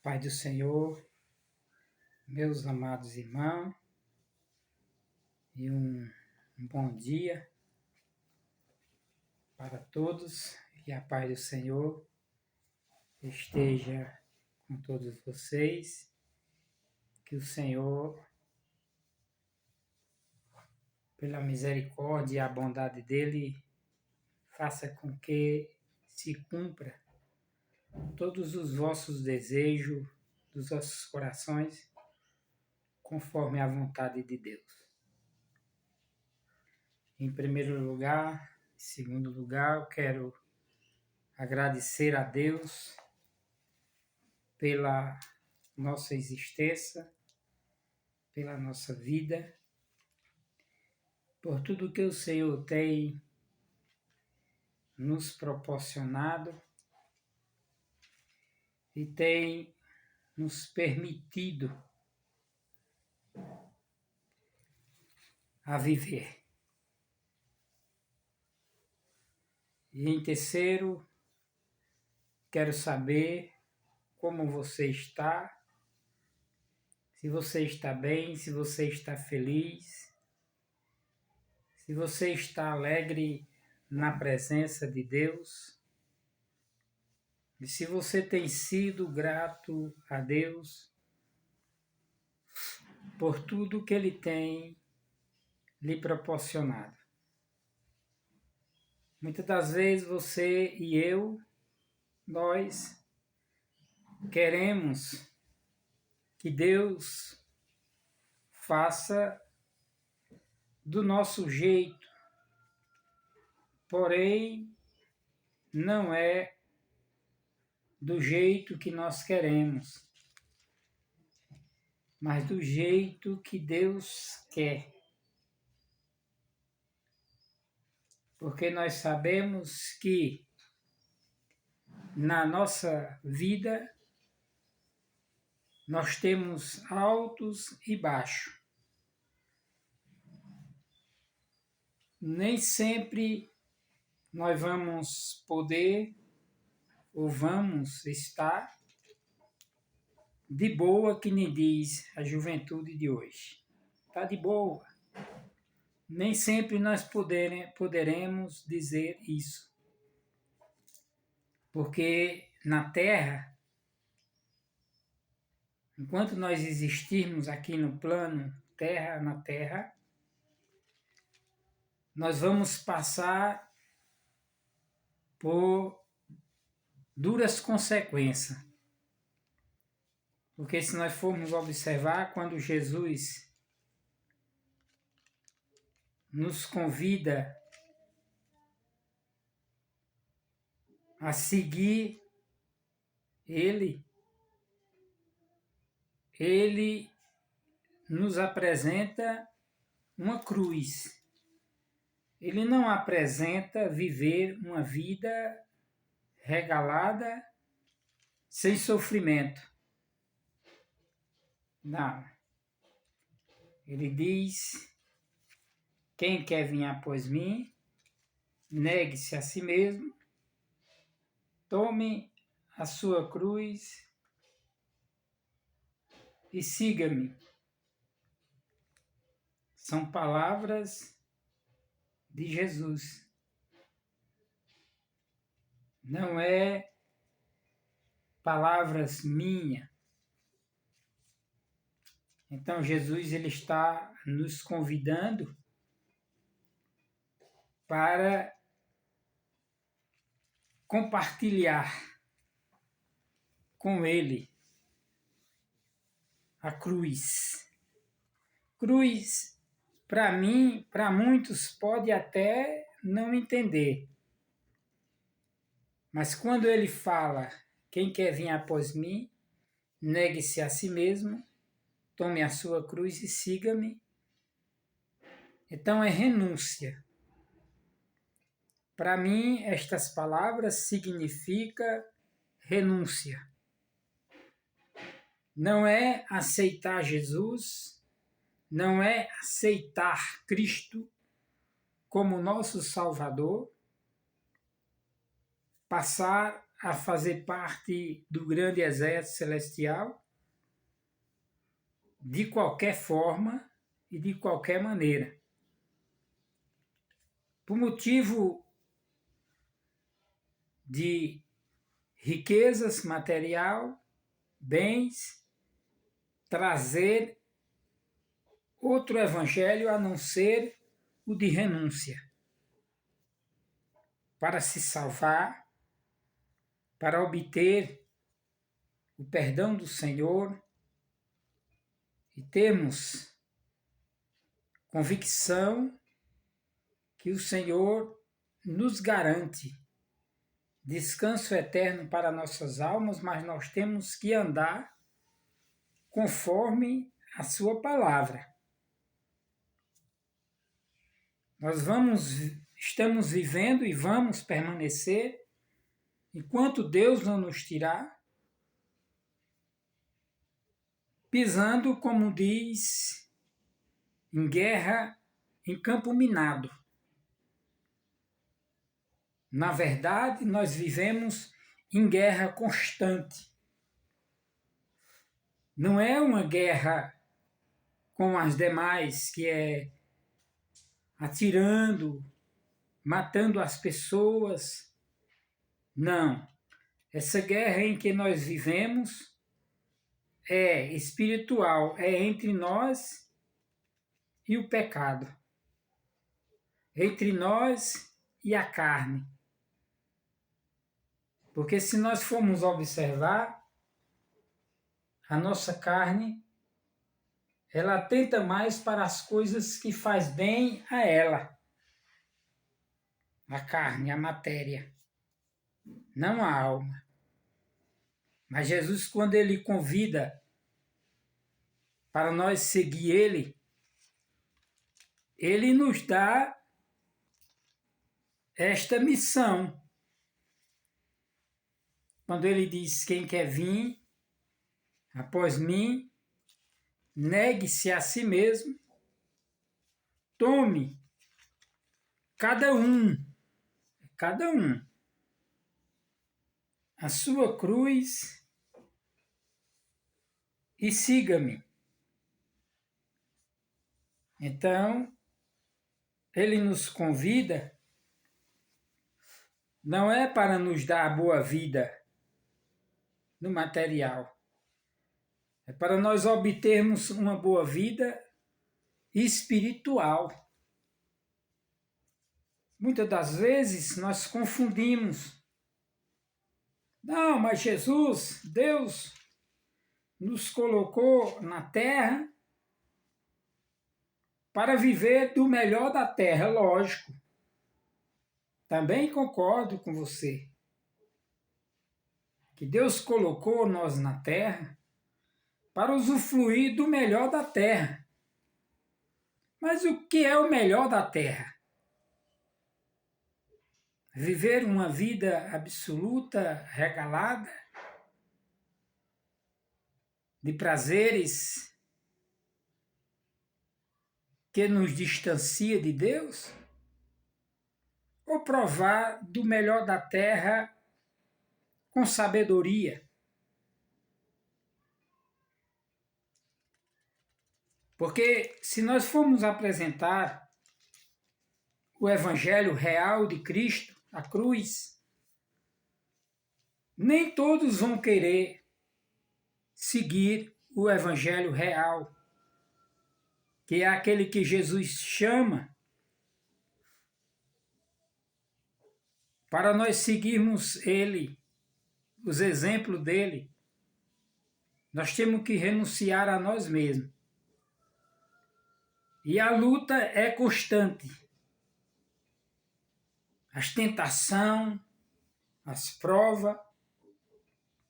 Pai do Senhor, meus amados irmãos, e um bom dia para todos, e a paz do Senhor esteja com todos vocês, que o Senhor, pela misericórdia e a bondade dEle, faça com que se cumpra todos os vossos desejos dos vossos corações, conforme a vontade de Deus. Em primeiro lugar, em segundo lugar, eu quero agradecer a Deus pela nossa existência, pela nossa vida, por tudo que o Senhor tem nos proporcionado e tem nos permitido a viver. E em terceiro, quero saber como você está, se você está bem, se você está feliz, se você está alegre na presença de Deus, e se você tem sido grato a Deus por tudo que Ele tem lhe proporcionado. Muitas das vezes você e eu, nós queremos que Deus faça do nosso jeito, porém não é do jeito que nós queremos, mas do jeito que Deus quer. Porque nós sabemos que na nossa vida nós temos altos e baixos. Nem sempre nós vamos poder ou vamos estar de boa, que nem diz a juventude de hoje. Está de boa. Nem sempre nós poderemos dizer isso. Porque na Terra, enquanto nós existirmos aqui no plano Terra, na Terra, nós vamos passar por duras consequências. Porque se nós formos observar, quando Jesus nos convida a seguir Ele nos apresenta uma cruz. Ele não apresenta viver uma vida regalada, sem sofrimento. Não. Ele diz: quem quer vir após mim, negue-se a si mesmo, tome a sua cruz e siga-me. São palavras de Jesus. Não é palavras minhas. Então Jesus ele está nos convidando para compartilhar com Ele a cruz. Cruz, para mim, para muitos, pode até não entender. Mas quando Ele fala, quem quer vir após mim, negue-se a si mesmo, tome a sua cruz e siga-me. Então é renúncia. Para mim, estas palavras significam renúncia. Não é aceitar Jesus, não é aceitar Cristo como nosso Salvador, passar a fazer parte do grande exército celestial de qualquer forma e de qualquer maneira. Por motivo de riquezas material, bens, trazer outro evangelho a não ser o de renúncia, para se salvar, para obter o perdão do Senhor e termos convicção que o Senhor nos garante descanso eterno para nossas almas, mas nós temos que andar conforme a sua palavra. Nós estamos vivendo e vamos permanecer enquanto Deus não nos tirar, pisando, como diz, em guerra, em campo minado. Na verdade, nós vivemos em guerra constante. Não é uma guerra como as demais, que é atirando, matando as pessoas. Não. Essa guerra em que nós vivemos é espiritual, é entre nós e o pecado, entre nós e a carne. Porque se nós formos observar, a nossa carne, ela atenta mais para as coisas que faz bem a ela. A carne, a matéria, não a alma. Mas Jesus, quando ele convida para nós seguir ele nos dá esta missão. Quando ele diz: quem quer vir após mim, negue-se a si mesmo, tome cada um, a sua cruz e siga-me. Então, ele nos convida, não é para nos dar a boa vida no material, é para nós obtermos uma boa vida espiritual. Muitas das vezes nós confundimos. Não, mas Jesus, Deus, nos colocou na terra para viver do melhor da terra, lógico. Também concordo com você que Deus colocou nós na terra para usufruir do melhor da terra. Mas o que é o melhor da terra? Viver uma vida absoluta, regalada, de prazeres que nos distancia de Deus? Ou provar do melhor da terra com sabedoria? Porque se nós formos apresentar o evangelho real de Cristo, a cruz, nem todos vão querer seguir o evangelho real, que é aquele que Jesus chama para nós seguirmos ele, os exemplos dele. Nós temos que renunciar a nós mesmos. E a luta é constante. As tentações, as provas.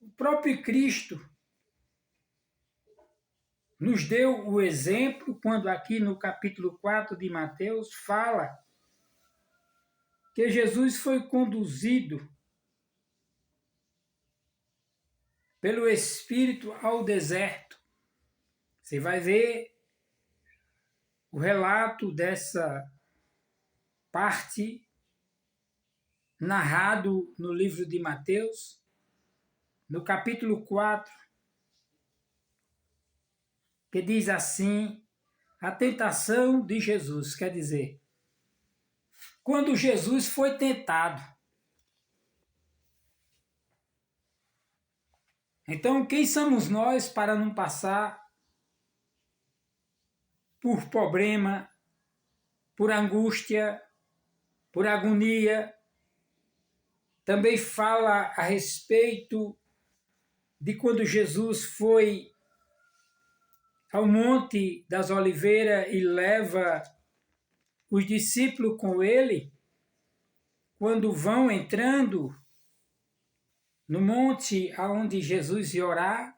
O próprio Cristo nos deu o exemplo quando aqui no capítulo 4 de Mateus fala que Jesus foi conduzido pelo Espírito ao deserto. Você vai ver o relato dessa parte narrado no livro de Mateus, no capítulo 4, que diz assim, a tentação de Jesus, quer dizer, quando Jesus foi tentado. Então, quem somos nós para não passar por problema, por angústia, por agonia? Também fala a respeito de quando Jesus foi ao Monte das Oliveiras e leva os discípulos com ele, quando vão entrando no monte aonde Jesus ia orar,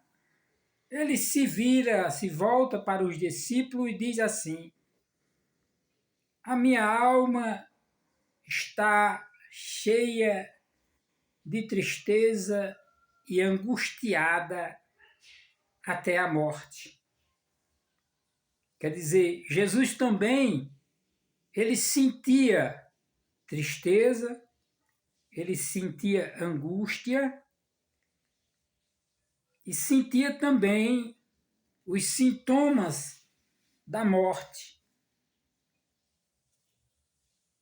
ele se vira, se volta para os discípulos e diz assim, a minha alma está cheia de tristeza e angustiada até a morte. Quer dizer, Jesus também, ele sentia tristeza, ele sentia angústia e sentia também os sintomas da morte.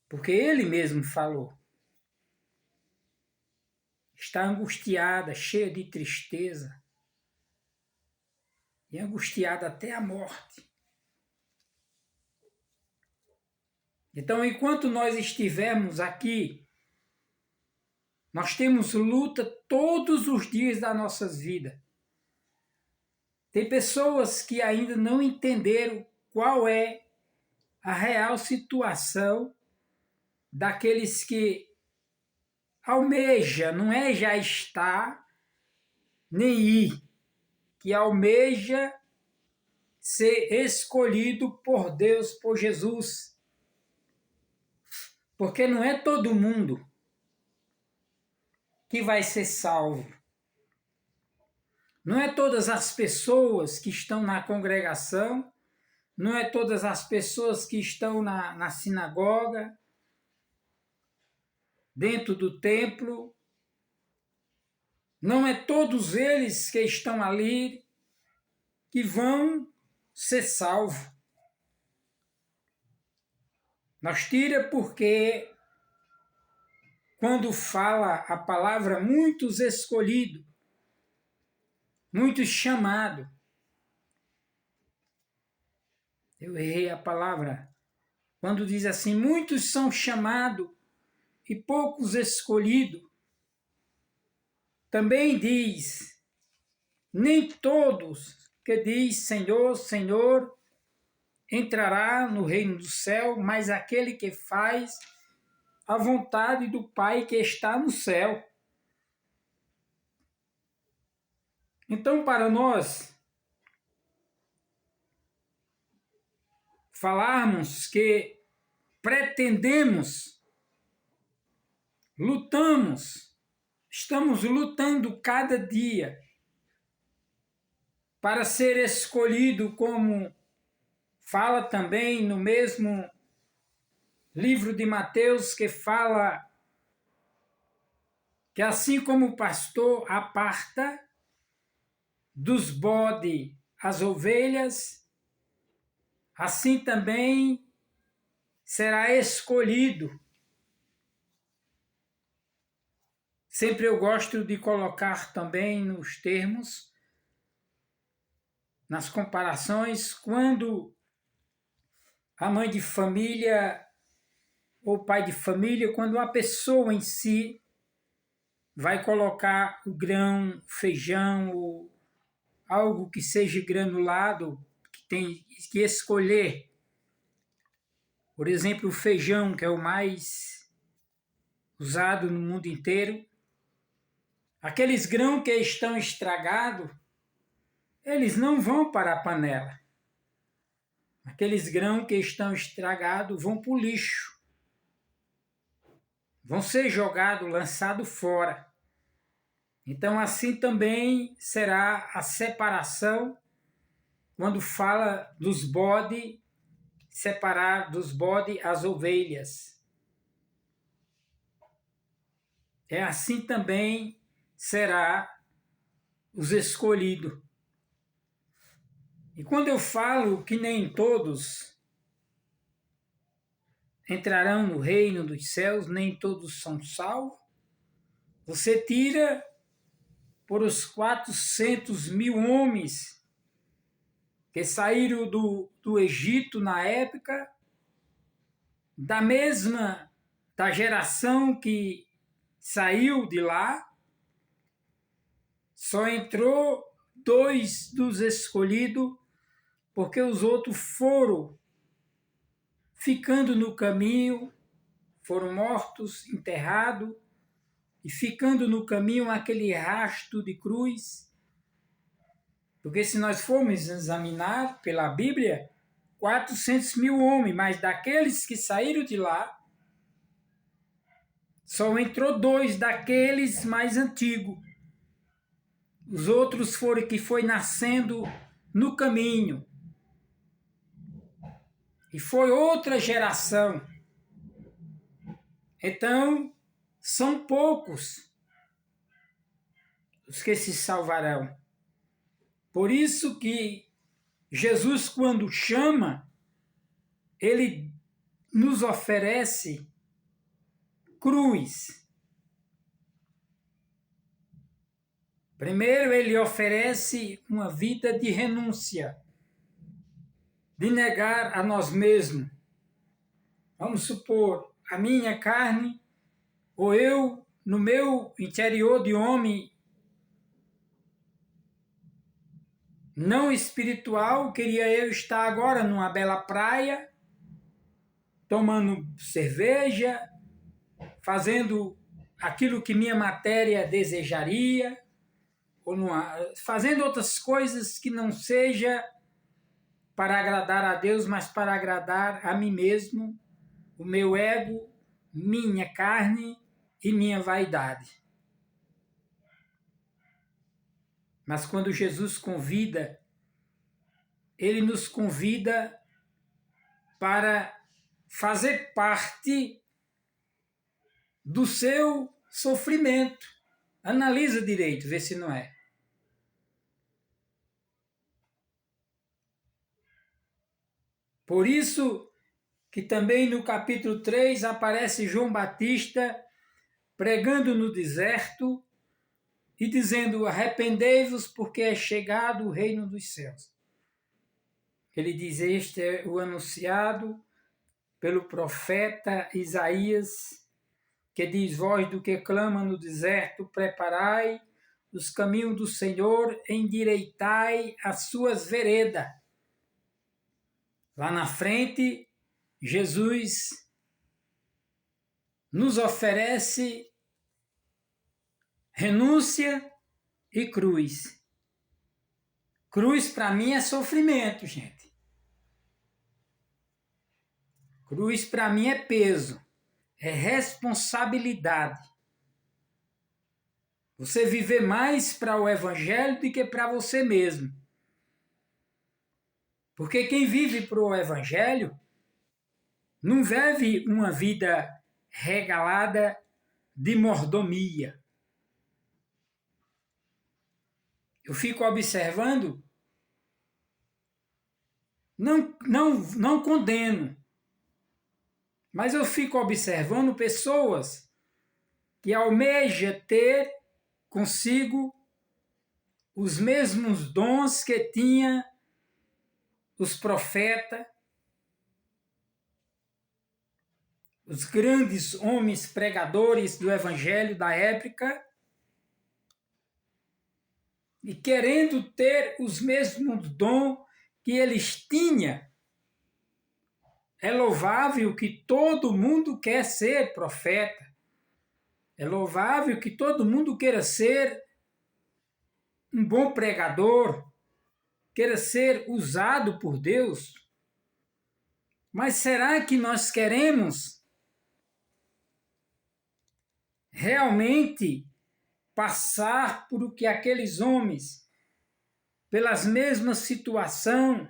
Porque ele mesmo falou. Está angustiada, cheia de tristeza e angustiada até a morte. Então, enquanto nós estivermos aqui, nós temos luta todos os dias das nossas vidas. Tem pessoas que ainda não entenderam qual é a real situação daqueles que almeja, não é já estar, nem ir, que almeja ser escolhido por Deus, por Jesus. Porque não é todo mundo que vai ser salvo. Não é todas as pessoas que estão na congregação, não é todas as pessoas que estão na sinagoga, dentro do templo, não é todos eles que estão ali que vão ser salvos. Nós tira porque quando fala a palavra muitos escolhidos, muitos chamados, eu errei a palavra, quando diz assim, muitos são chamados e poucos escolhidos, também diz, nem todos que diz Senhor, Senhor, entrará no reino do céu, mas aquele que faz a vontade do Pai que está no céu. Então, para nós falarmos que pretendemos, lutamos, estamos lutando cada dia para ser escolhido, como fala também no mesmo livro de Mateus, que fala que assim como o pastor aparta dos bodes as ovelhas, assim também será escolhido. Sempre eu gosto de colocar também nos termos, nas comparações, quando a mãe de família ou pai de família, quando a pessoa em si vai colocar o grão, feijão ou algo que seja granulado, que tem que escolher. Por exemplo, o feijão, que é o mais usado no mundo inteiro. Aqueles grãos que estão estragados, eles não vão para a panela. Aqueles grãos que estão estragados vão para o lixo. Vão ser jogados, lançados fora. Então, assim também será a separação quando fala dos bodes, separar dos bodes as ovelhas. é assim também será os escolhidos. E quando eu falo que nem todos entrarão no reino dos céus, nem todos são salvos, você tira por os 400.000 homens que saíram do Egito na época, da geração que saiu de lá, só entrou 2 dos escolhidos, porque os outros foram ficando no caminho, foram mortos, enterrados, e ficando no caminho aquele rastro de cruz. Porque se nós formos examinar pela Bíblia, 400.000 homens, mas daqueles que saíram de lá, só entrou 2 daqueles mais antigos. Os outros foram que foi nascendo no caminho. E foi outra geração. Então, são poucos os que se salvarão. Por isso que Jesus, quando chama, ele nos oferece cruz. Primeiro, ele oferece uma vida de renúncia, de negar a nós mesmos. Vamos supor, a minha carne, ou eu, no meu interior de homem não espiritual, queria eu estar agora numa bela praia, tomando cerveja, fazendo aquilo que minha matéria desejaria, ou fazendo outras coisas que não seja para agradar a Deus, mas para agradar a mim mesmo, o meu ego, minha carne e minha vaidade. Mas quando Jesus convida, ele nos convida para fazer parte do seu sofrimento. Analisa direito, vê se não é. Por isso que também no capítulo 3 aparece João Batista pregando no deserto e dizendo: arrependei-vos porque é chegado o reino dos céus. Ele diz: este é o anunciado pelo profeta Isaías, que diz: voz do que clama no deserto, preparai os caminhos do Senhor, endireitai as suas veredas. Lá na frente, Jesus nos oferece renúncia e cruz. Cruz para mim é sofrimento, gente. Cruz para mim é peso, é responsabilidade. Você viver mais para o Evangelho do que para você mesmo. Porque quem vive para o Evangelho não vive uma vida regalada de mordomia. Eu fico observando, não condeno, mas eu fico observando pessoas que almejam ter consigo os mesmos dons que tinha os profetas, os grandes homens pregadores do Evangelho da época, e querendo ter os mesmos dons que eles tinham. É louvável que todo mundo quer ser profeta. É louvável que todo mundo queira ser um bom pregador, queira ser usado por Deus. Mas será que nós queremos realmente passar por o que aqueles homens, pelas mesmas situações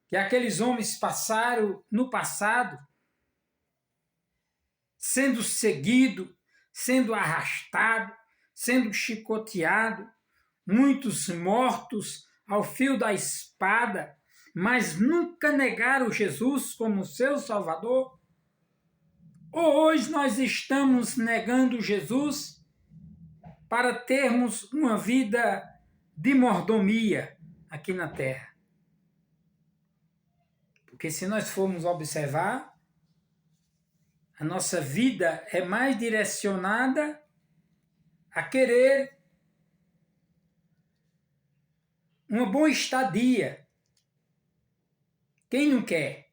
que aqueles homens passaram no passado, sendo seguido, sendo arrastado, sendo chicoteado, muitos mortos ao fio da espada, mas nunca negaram Jesus como seu Salvador? Ou hoje nós estamos negando Jesus para termos uma vida de mordomia aqui na terra? Porque se nós formos observar, a nossa vida é mais direcionada a querer uma boa estadia. Quem não quer?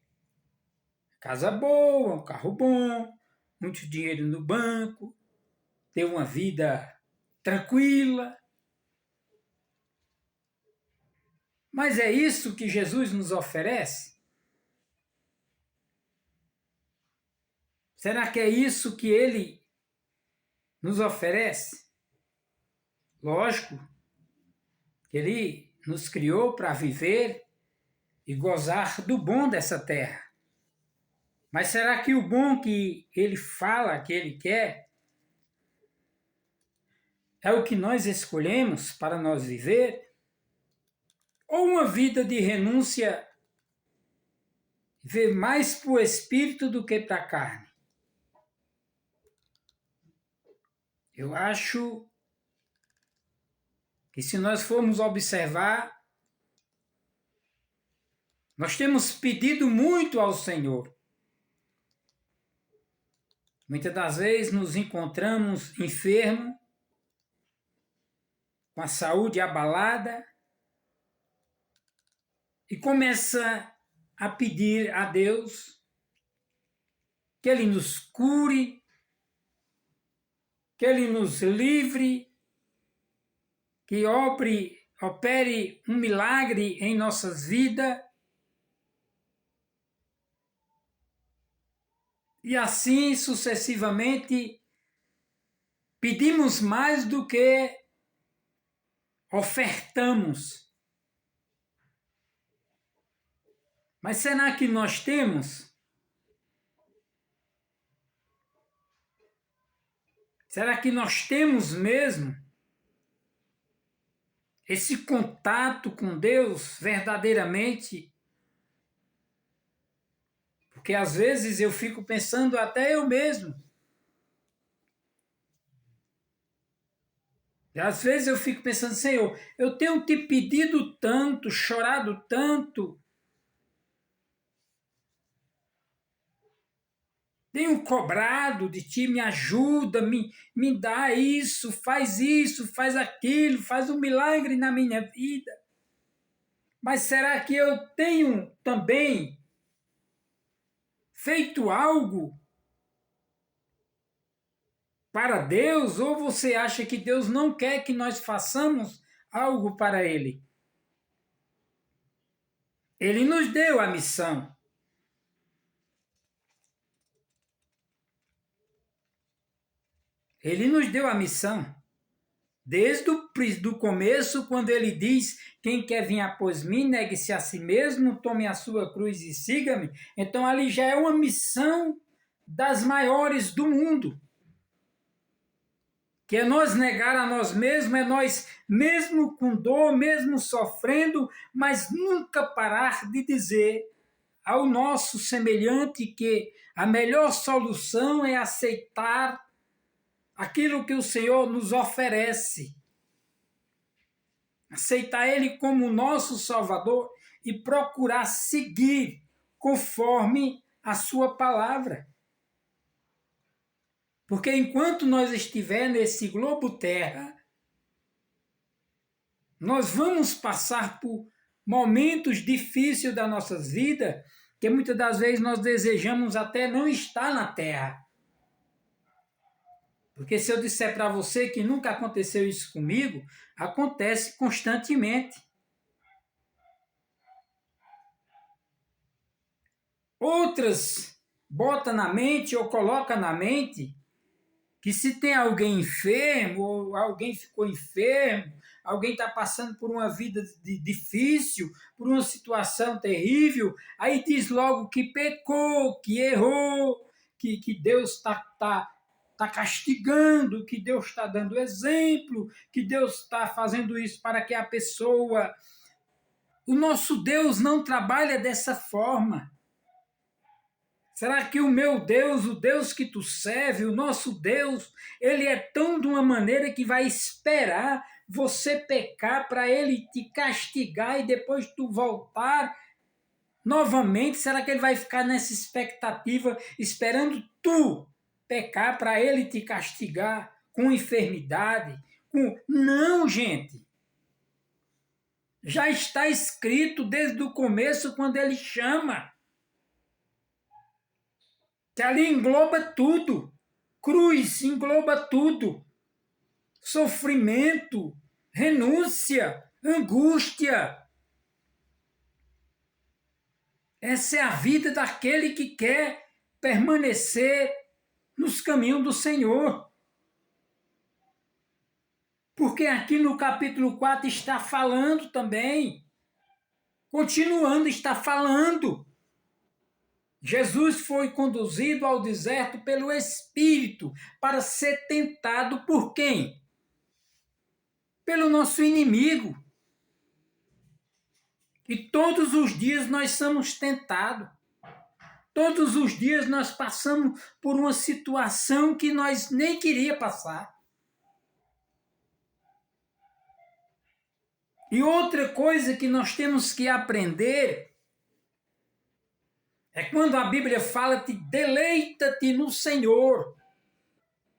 Casa boa, um carro bom, muito dinheiro no banco, ter uma vida tranquila. Mas é isso que Jesus nos oferece? Será que é isso que ele nos oferece? Lógico que ele nos criou para viver e gozar do bom dessa terra. Mas será que o bom que ele fala, que ele quer, é o que nós escolhemos para nós viver? Ou uma vida de renúncia, ver mais para o espírito do que para a carne? Eu acho que se nós formos observar, nós temos pedido muito ao Senhor. Muitas das vezes nos encontramos enfermos, com a saúde abalada, e começa a pedir a Deus que Ele nos cure, que Ele nos livre, que opere um milagre em nossas vidas. E assim sucessivamente, pedimos mais do que ofertamos. Mas será que nós temos? Será que nós temos mesmo esse contato com Deus verdadeiramente? Porque às vezes eu fico pensando, até eu mesmo. E às vezes eu fico pensando, Senhor, eu tenho te pedido tanto, chorado tanto, tenho cobrado de ti, me ajuda, me dá isso, faz aquilo, faz um milagre na minha vida. Mas será que eu tenho também feito algo para Deus? Ou você acha que Deus não quer que nós façamos algo para Ele? Ele nos deu a missão. Ele nos deu a missão. Desde o começo, quando ele diz, quem quer vir após mim, negue-se a si mesmo, tome a sua cruz e siga-me. Então ali já é uma missão das maiores do mundo. Que é nós negar a nós mesmos, é nós, mesmo com dor, mesmo sofrendo, mas nunca parar de dizer ao nosso semelhante que a melhor solução é aceitar aquilo que o Senhor nos oferece. Aceitar Ele como nosso Salvador e procurar seguir conforme a sua palavra. Porque enquanto nós estiver nesse globo terra, nós vamos passar por momentos difíceis das nossas vidas, que muitas das vezes nós desejamos até não estar na terra. Porque se eu disser para você que nunca aconteceu isso comigo, acontece constantemente. Outras botam na mente ou colocam na mente que se tem alguém enfermo, ou alguém ficou enfermo, alguém está passando por uma vida difícil, por uma situação terrível, aí diz logo que pecou, que errou, que Deus está está castigando, que Deus está dando exemplo, que Deus está fazendo isso para que a pessoa... O nosso Deus não trabalha dessa forma. Será que o meu Deus, o Deus que tu serve, o nosso Deus, ele é tão de uma maneira que vai esperar você pecar para ele te castigar e depois tu voltar novamente? Será que ele vai ficar nessa expectativa, esperando tu pecar para ele te castigar com enfermidade? Não, gente. Já está escrito desde o começo, quando ele chama, que ali engloba tudo. Cruz engloba tudo. Sofrimento, renúncia, angústia. Essa é a vida daquele que quer permanecer nos caminhos do Senhor. Porque aqui no capítulo 4 está falando também, continuando, está falando. Jesus foi conduzido ao deserto pelo Espírito para ser tentado por quem? Pelo nosso inimigo. E todos os dias nós somos tentados. Todos os dias nós passamos por uma situação que nós nem queríamos passar. E outra coisa que nós temos que aprender é quando a Bíblia fala: deleita-te no Senhor.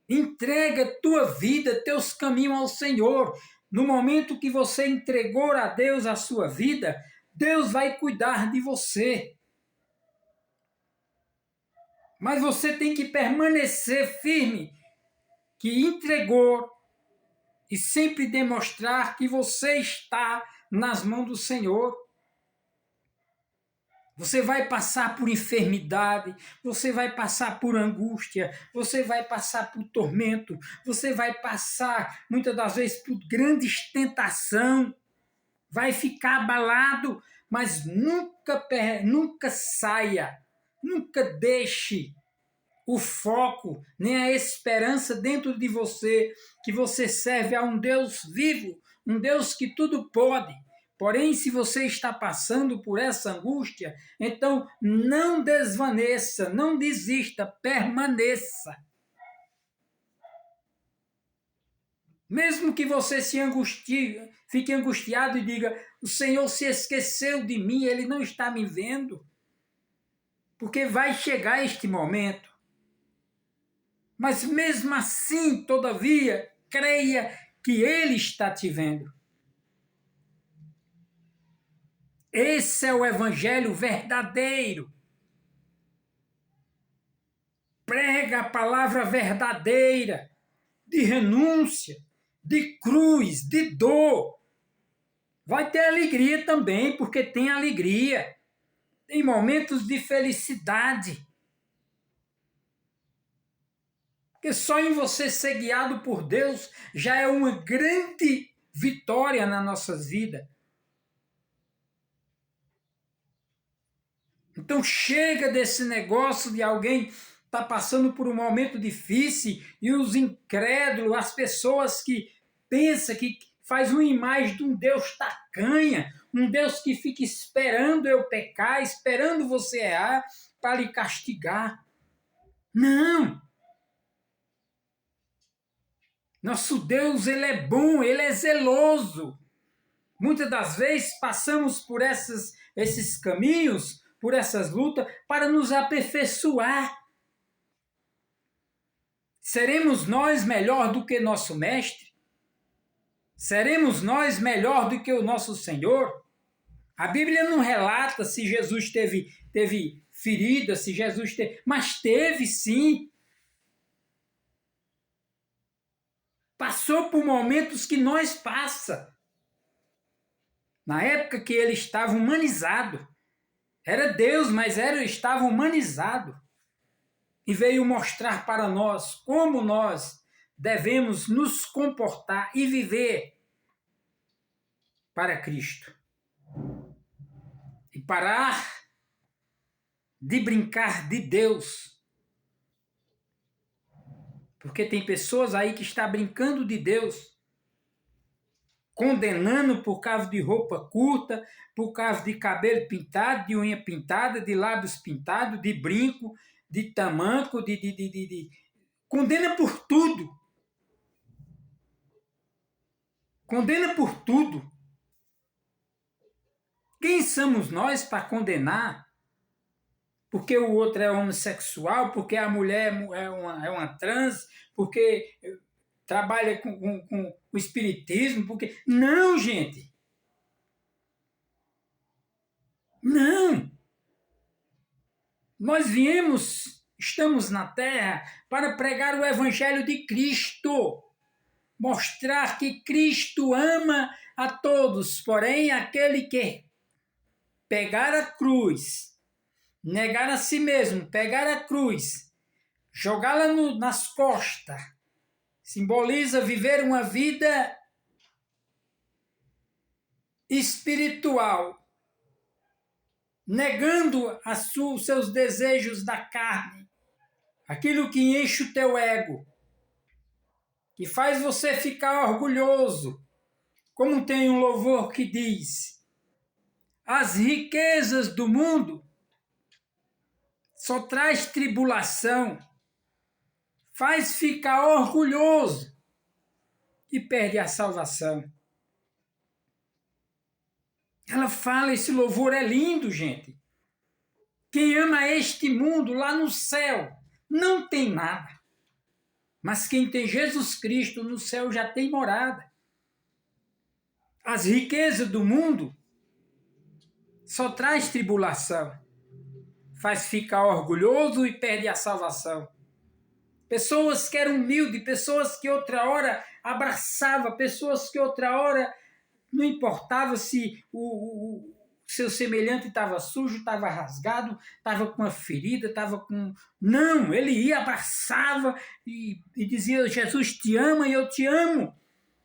Entrega tua vida, teus caminhos ao Senhor. No momento que você entregou a Deus a sua vida, Deus vai cuidar de você. Mas você tem que permanecer firme, que entregou, e sempre demonstrar que você está nas mãos do Senhor. Você vai passar por enfermidade, você vai passar por angústia, você vai passar por tormento, você vai passar, muitas das vezes, por grandes tentação, vai ficar abalado, mas nunca saia, nunca deixe o foco, nem a esperança dentro de você, que você serve a um Deus vivo, um Deus que tudo pode. Porém, se você está passando por essa angústia, então não desvaneça, não desista, permaneça. Mesmo que você se angustie, fique angustiado e diga: o Senhor se esqueceu de mim, Ele não está me vendo. Porque vai chegar este momento. Mas mesmo assim, todavia, creia que Ele está te vendo. Esse é o evangelho verdadeiro. Prega a palavra verdadeira, de renúncia, de cruz, de dor. Vai ter alegria também, porque tem alegria. Tem momentos de felicidade. Porque só em você ser guiado por Deus já é uma grande vitória nas nossas vidas. Então chega desse negócio de alguém estar passando por um momento difícil e os incrédulos, as pessoas que pensam, que faz uma imagem de um Deus tacanha, um Deus que fica esperando eu pecar, esperando você errar para lhe castigar. Não! Nosso Deus, Ele é bom, Ele é zeloso. Muitas das vezes passamos por esses caminhos, por essas lutas, para nos aperfeiçoar. Seremos nós melhor do que nosso Mestre? Seremos nós melhor do que o nosso Senhor? A Bíblia não relata se Jesus teve ferida, se Jesus teve... Mas teve sim. Passou por momentos que nós passa. Na época que ele estava humanizado. Era Deus, mas estava humanizado. E veio mostrar para nós como nós devemos nos comportar e viver para Cristo. E parar de brincar de Deus. Porque tem pessoas aí que estão brincando de Deus, condenando por causa de roupa curta, por causa de cabelo pintado, de unha pintada, de lábios pintados, de brinco, de tamanco, condena por tudo. Condena por tudo. Quem somos nós para condenar? Porque o outro é homossexual, porque a mulher é uma trans, porque trabalha com o espiritismo, porque... Não, gente! Não! Nós estamos na Terra para pregar o Evangelho de Cristo. Mostrar que Cristo ama a todos, porém aquele que pegar a cruz, negar a si mesmo, pegar a cruz, jogá-la nas costas, simboliza viver uma vida espiritual, negando os seus desejos da carne, aquilo que enche o teu ego, que faz você ficar orgulhoso, como tem um louvor que diz: as riquezas do mundo só traz tribulação, faz ficar orgulhoso e perde a salvação. Ela fala, esse louvor é lindo, gente. Quem ama este mundo lá no céu não tem nada. Mas quem tem Jesus Cristo no céu já tem morada. As riquezas do mundo só traz tribulação, faz ficar orgulhoso e perde a salvação. Pessoas que eram humildes, pessoas que outra hora abraçava, pessoas que outra hora não importava se o seu semelhante estava sujo, estava rasgado, estava com uma ferida, estava com... Não, ele ia, abraçava e dizia: Jesus te ama e eu te amo.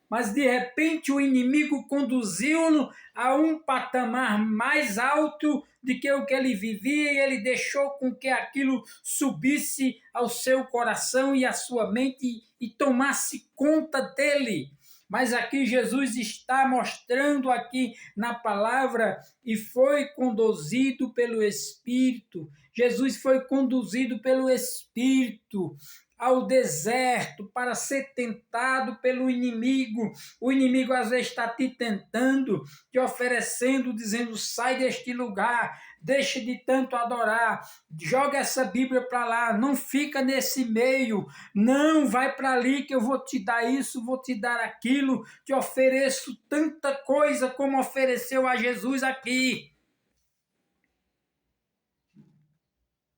Mas de repente o inimigo conduziu-no a um patamar mais alto do que o que ele vivia, e ele deixou com que aquilo subisse ao seu coração e à sua mente e tomasse conta dele. Mas aqui Jesus está mostrando aqui na palavra, e foi conduzido pelo Espírito. Jesus foi conduzido pelo Espírito ao deserto para ser tentado pelo inimigo. O inimigo às vezes está te tentando, te oferecendo, dizendo: sai deste lugar, deixa de tanto adorar, joga essa Bíblia para lá, não fica nesse meio, não, vai para ali que eu vou te dar isso, vou te dar aquilo, te ofereço tanta coisa como ofereceu a Jesus aqui.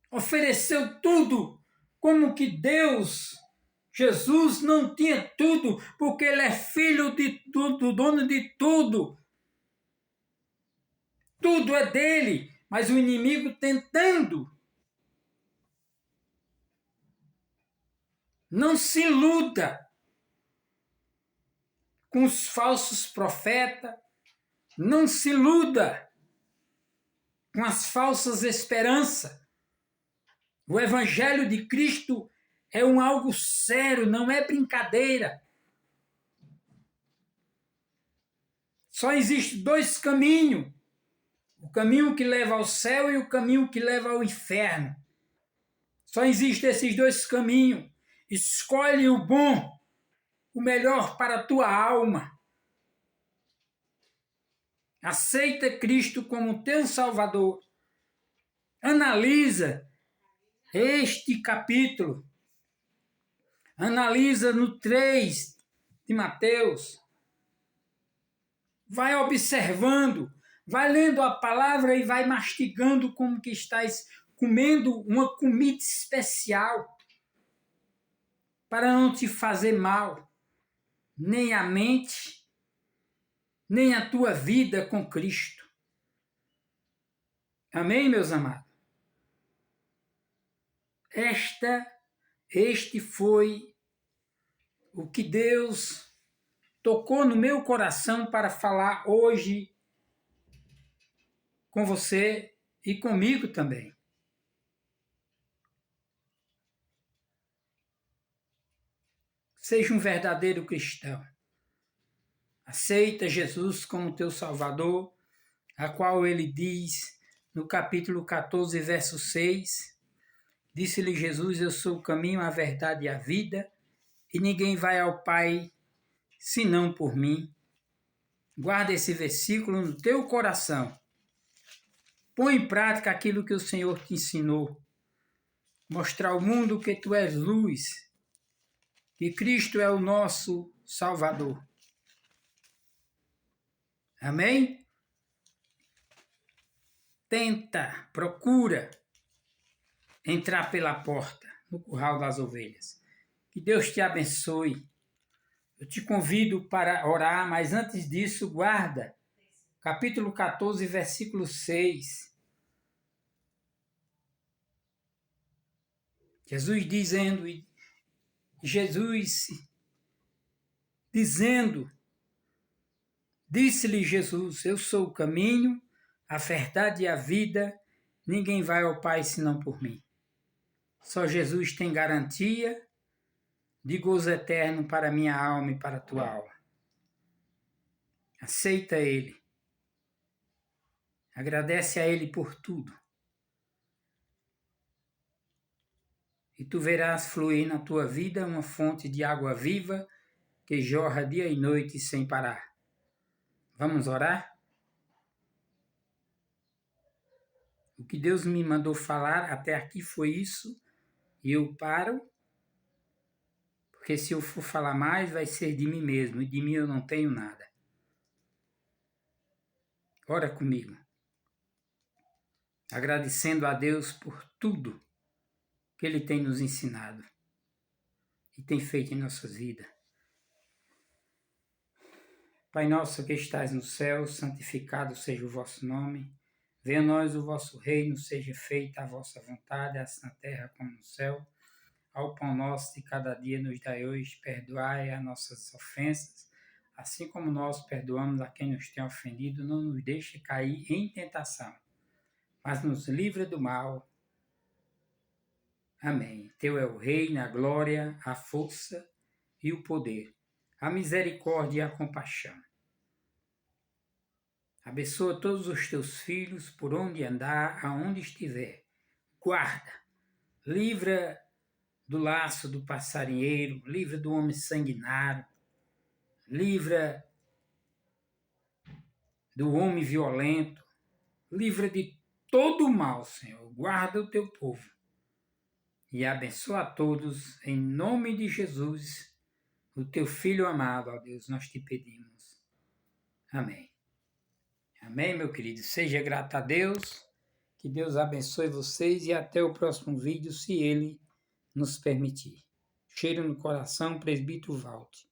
Ofereceu tudo. Como que Deus, Jesus, não tinha tudo, porque ele é filho de tudo, dono de tudo. Tudo é dele, mas o inimigo tentando. Não se iluda com os falsos profetas, não se iluda com as falsas esperanças. O Evangelho de Cristo é algo sério, não é brincadeira. Só existem dois caminhos: o caminho que leva ao céu e o caminho que leva ao inferno. Só existem esses dois caminhos. Escolhe o bom, o melhor para a tua alma. Aceita Cristo como teu Salvador. Analisa este capítulo. Analisa no 3 de Mateus. Vai observando, vai lendo a palavra e vai mastigando como que estás comendo uma comida especial para não te fazer mal, nem a mente, nem a tua vida com Cristo. Amém, meus amados? Este foi o que Deus tocou no meu coração para falar hoje com você e comigo também. Seja um verdadeiro cristão. Aceita Jesus como teu Salvador, a qual ele diz no capítulo 14, verso 6, disse-lhe Jesus, eu sou o caminho, a verdade e a vida, e ninguém vai ao Pai senão por mim. Guarda esse versículo no teu coração. Põe em prática aquilo que o Senhor te ensinou. Mostrar ao mundo que tu és luz, que Cristo é o nosso Salvador. Amém? Tenta, procura entrar pela porta, no curral das ovelhas. Que Deus te abençoe. Eu te convido para orar, mas antes disso, guarda capítulo 14, versículo 6. Jesus dizendo, disse-lhe Jesus, eu sou o caminho, a verdade e a vida, ninguém vai ao Pai senão por mim. Só Jesus tem garantia de gozo eterno para a minha alma e para a tua alma. Aceita Ele. Agradece a Ele por tudo. E tu verás fluir na tua vida uma fonte de água viva que jorra dia e noite sem parar. Vamos orar? O que Deus me mandou falar até aqui foi isso, e eu paro, porque se eu for falar mais vai ser de mim mesmo, e de mim eu não tenho nada. Ora comigo. Agradecendo a Deus por tudo que Ele tem nos ensinado e tem feito em nossas vidas. Pai nosso que estais no céu, santificado seja o vosso nome. Venha a nós o vosso reino, seja feita a vossa vontade, assim na terra como no céu. Ao pão nosso de cada dia nos dai hoje, perdoai as nossas ofensas, assim como nós perdoamos a quem nos tem ofendido, não nos deixe cair em tentação, mas nos livra do mal. Amém. Teu é o reino, a glória, a força e o poder, a misericórdia e a compaixão. Abençoa todos os teus filhos, por onde andar, aonde estiver. Guarda, livra do laço do passarinheiro, livra do homem sanguinário, livra do homem violento, livra de todo o mal, Senhor. Guarda o teu povo. E abençoa a todos, em nome de Jesus, o teu Filho amado, ó Deus, nós te pedimos. Amém. Amém, meu querido. Seja grato a Deus, que Deus abençoe vocês e até o próximo vídeo, se Ele nos permitir. Cheiro no coração, presbítero Valde.